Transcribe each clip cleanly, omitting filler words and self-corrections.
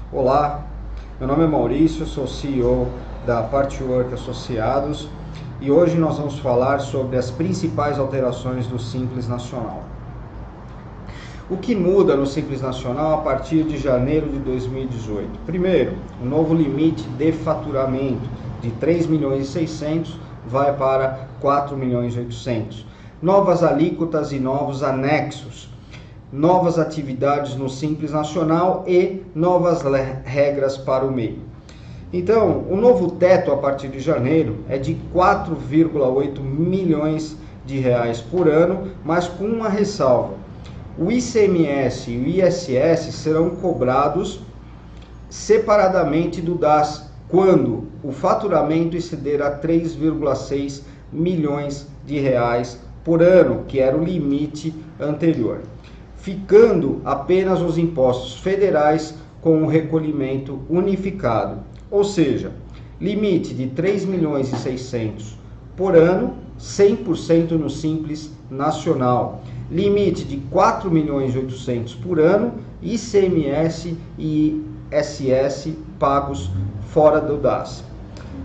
Olá, meu nome é Maurício, sou CEO da Partwork Associados e hoje nós vamos falar sobre as principais alterações do Simples Nacional. O que muda no Simples Nacional a partir de janeiro de 2018? Primeiro, o novo limite de faturamento de 3 milhões e 600 vai para 4 milhões e 800. Novas alíquotas e novos anexos. Novas atividades no Simples Nacional e novas regras para o MEI. Então, o novo teto a partir de janeiro é de 4,8 milhões de reais por ano, mas com uma ressalva. O ICMS e o ISS serão cobrados separadamente do DAS quando o faturamento exceder a 3,6 milhões de reais por ano, que era o limite anterior, ficando apenas os impostos federais com o recolhimento unificado, ou seja, limite de 3 milhões e 600 por ano, 100% no Simples Nacional, limite de 4 milhões e 800 por ano, ICMS e ISS pagos fora do DAS.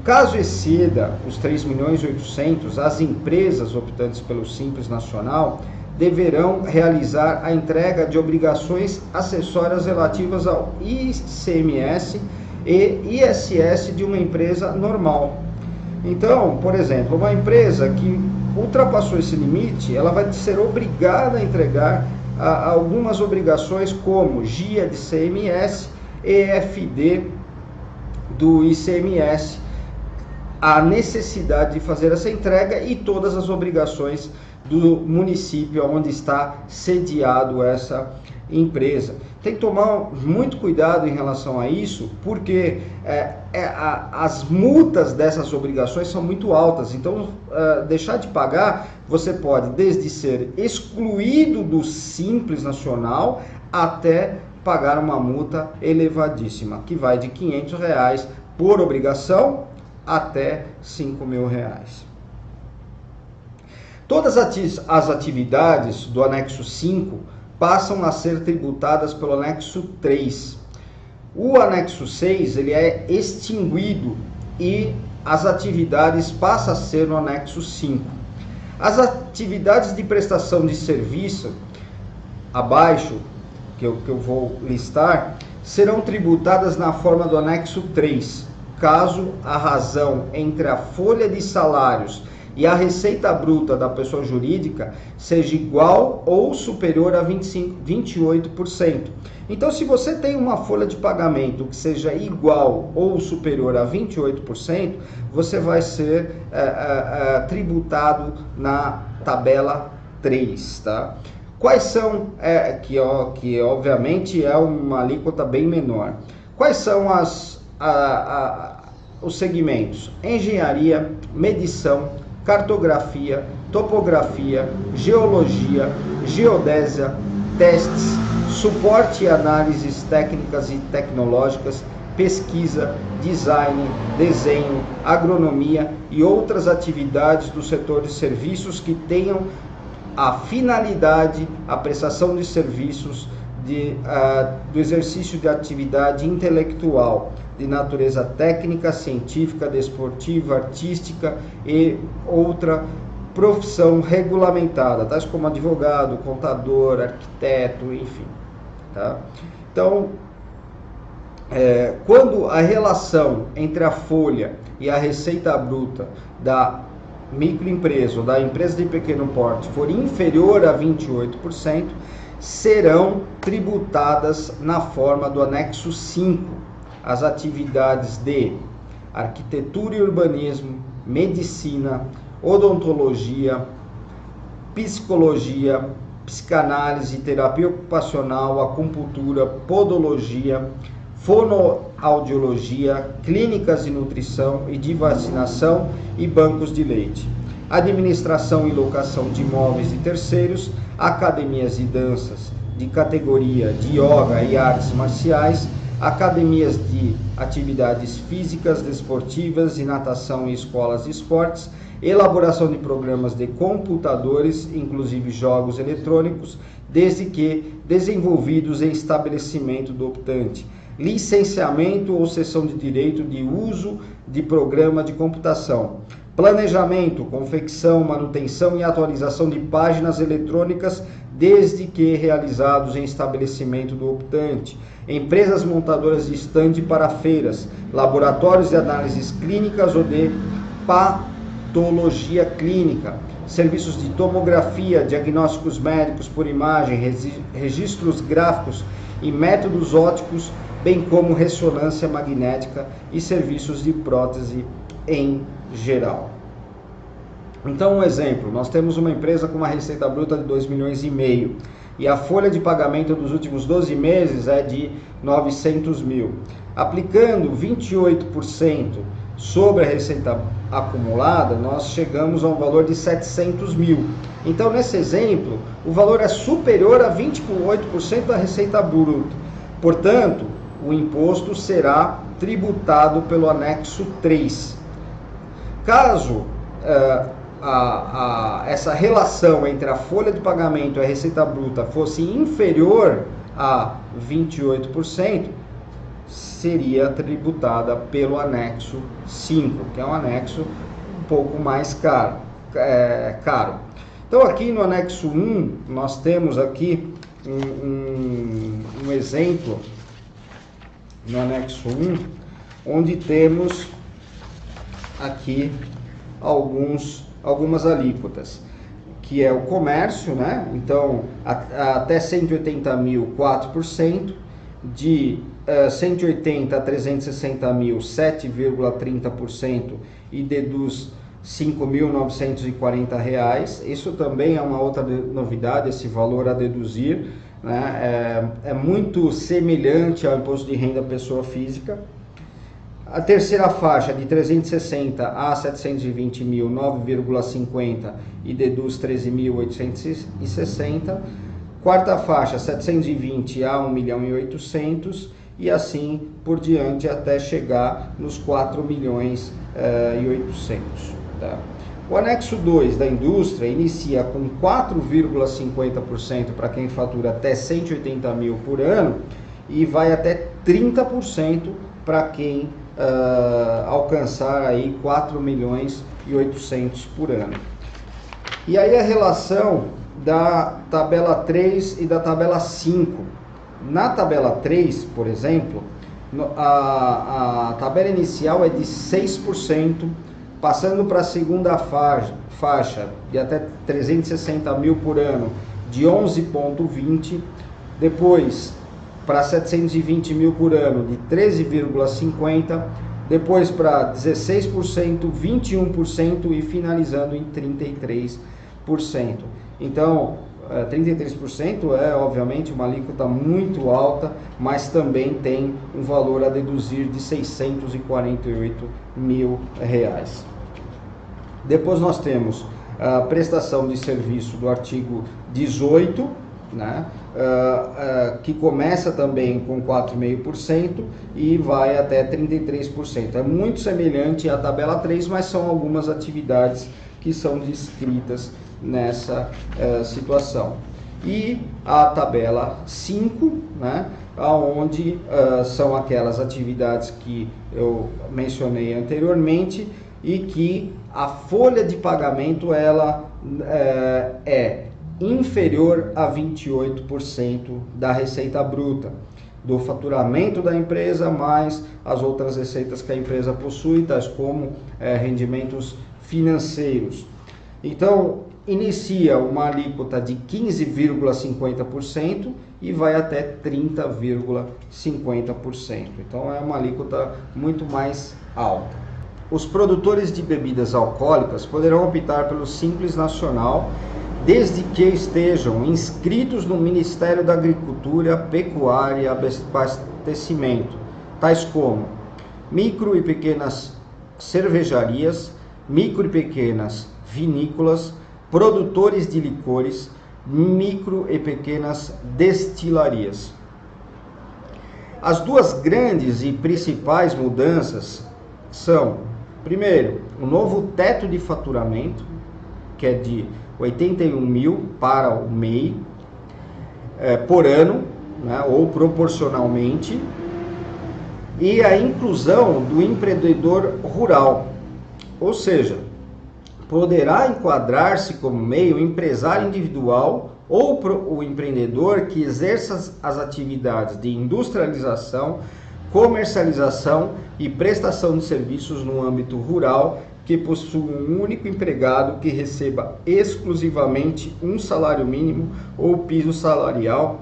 Caso exceda os 3 milhões e 800, as empresas optantes pelo Simples Nacional deverão realizar a entrega de obrigações acessórias relativas ao ICMS e ISS de uma empresa normal. Então, por exemplo, uma empresa que ultrapassou esse limite, ela vai ser obrigada a entregar algumas obrigações como GIA de ICMS, EFD do ICMS, a necessidade de fazer essa entrega e todas as obrigações do município onde está sediado essa empresa. Tem que tomar muito cuidado em relação a isso, porque as multas dessas obrigações são muito altas. Então, deixar de pagar, você pode desde ser excluído do Simples Nacional até pagar uma multa elevadíssima, que vai de R$500 por obrigação até R$5.000. Todas as atividades do anexo 5 passam a ser tributadas pelo anexo 3. O anexo 6 ele é extinguido e as atividades passam a ser no anexo 5. As atividades de prestação de serviço abaixo, que eu vou listar, serão tributadas na forma do anexo 3, caso a razão entre a folha de salários e a receita bruta da pessoa jurídica seja igual ou superior a 28%. Então, se você tem uma folha de pagamento que seja igual ou superior a 28%, você vai ser tributado na tabela 3, tá? Quais são, que obviamente é uma alíquota bem menor. Quais são os segmentos? Engenharia, medição, cartografia, topografia, geologia, geodésia, testes, suporte e análises técnicas e tecnológicas, pesquisa, design, desenho, agronomia e outras atividades do setor de serviços que tenham a finalidade, a prestação de serviços do exercício de atividade intelectual de natureza técnica, científica, desportiva, artística e outra profissão regulamentada, tais como advogado, contador, arquiteto, enfim. Tá? Então, quando a relação entre a folha e a receita bruta da microempresa ou da empresa de pequeno porte for inferior a 28%, serão tributadas na forma do anexo 5 as atividades de arquitetura e urbanismo, medicina, odontologia, psicologia, psicanálise, terapia ocupacional, acupuntura, podologia, fonoaudiologia, clínicas de nutrição e de vacinação e bancos de leite, administração e locação de imóveis de terceiros, academias de danças de categoria de yoga e artes marciais, academias de atividades físicas, desportivas e natação e escolas de esportes, elaboração de programas de computadores, inclusive jogos eletrônicos, desde que desenvolvidos em estabelecimento do optante, licenciamento ou cessão de direito de uso de programa de computação, planejamento, confecção, manutenção e atualização de páginas eletrônicas, desde que realizados em estabelecimento do optante, empresas montadoras de estande para feiras, laboratórios de análises clínicas ou de patologia clínica, serviços de tomografia, diagnósticos médicos por imagem, registros gráficos e métodos ópticos, bem como ressonância magnética e serviços de prótese em geral. Então, um exemplo, nós temos uma empresa com uma receita bruta de 2,5 milhões e a folha de pagamento dos últimos 12 meses é de 900 mil. Aplicando 28% sobre a receita acumulada, nós chegamos a um valor de 700 mil. Então, nesse exemplo, o valor é superior a 28% da receita bruta. Portanto, o imposto será tributado pelo anexo 3. Caso essa relação entre a folha de pagamento e a receita bruta fosse inferior a 28%, seria tributada pelo anexo 5, que é um anexo um pouco mais caro. Então, aqui no anexo 1, nós temos aqui um exemplo, no anexo 1, onde temos aqui algumas alíquotas, que é o comércio, né? Então, até 180 mil, 4%, de 180 a 360 mil, 7,30%, e deduz R$ 5.940. Isso também é uma outra novidade, esse valor a deduzir, né? É muito semelhante ao imposto de renda pessoa física. A terceira faixa, de 360 a 720 mil, 9,50, e deduz 13.860. Quarta faixa, 720 a 1.800.000, e assim por diante até chegar nos 4.800.000. Tá? O anexo 2 da indústria inicia com 4,50% para quem fatura até 180 mil por ano e vai até 30% para quem alcançar aí 4.800.000 por ano. E aí a relação da tabela 3 e da tabela 5. Na tabela 3, por exemplo, a tabela inicial é de 6%, passando para a segunda faixa de até 360 mil por ano de 11,20%, depois para 720 mil por ano de 13,50%, depois para 16%, 21% e finalizando em 33%. Então, 33% é obviamente uma alíquota muito alta, mas também tem um valor a deduzir de R$ 648 mil. Depois nós temos a prestação de serviço do artigo 18, né? Que começa também com 4,5% e vai até 33%. É muito semelhante à tabela 3, mas são algumas atividades que são descritas nessa situação. E a tabela 5, né, onde são aquelas atividades que eu mencionei anteriormente e que a folha de pagamento ela é inferior a 28% da receita bruta do faturamento da empresa, mais as outras receitas que a empresa possui, tais como rendimentos financeiros. Então, inicia uma alíquota de 15,50% e vai até 30,50%. Então, é uma alíquota muito mais alta. Os produtores de bebidas alcoólicas poderão optar pelo Simples Nacional, desde que estejam inscritos no Ministério da Agricultura, Pecuária e Abastecimento, tais como micro e pequenas cervejarias, micro e pequenas vinícolas, produtores de licores, micro e pequenas destilarias. As duas grandes e principais mudanças são, primeiro, o novo teto de faturamento, que é de 81 mil para o MEI por ano, né, ou proporcionalmente, e a inclusão do empreendedor rural, ou seja, poderá enquadrar-se como meio empresário individual ou o empreendedor que exerça as atividades de industrialização, comercialização e prestação de serviços no âmbito rural, que possua um único empregado que receba exclusivamente um salário mínimo ou piso salarial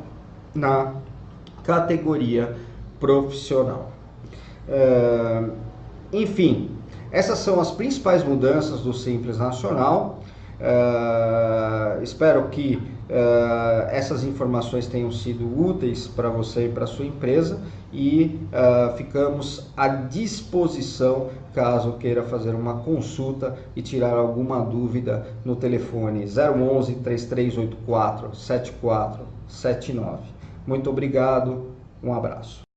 na categoria profissional. Enfim, essas são as principais mudanças do Simples Nacional. Espero que essas informações tenham sido úteis para você e para sua empresa, e ficamos à disposição caso queira fazer uma consulta e tirar alguma dúvida no telefone 011 3384 7479. Muito obrigado, um abraço.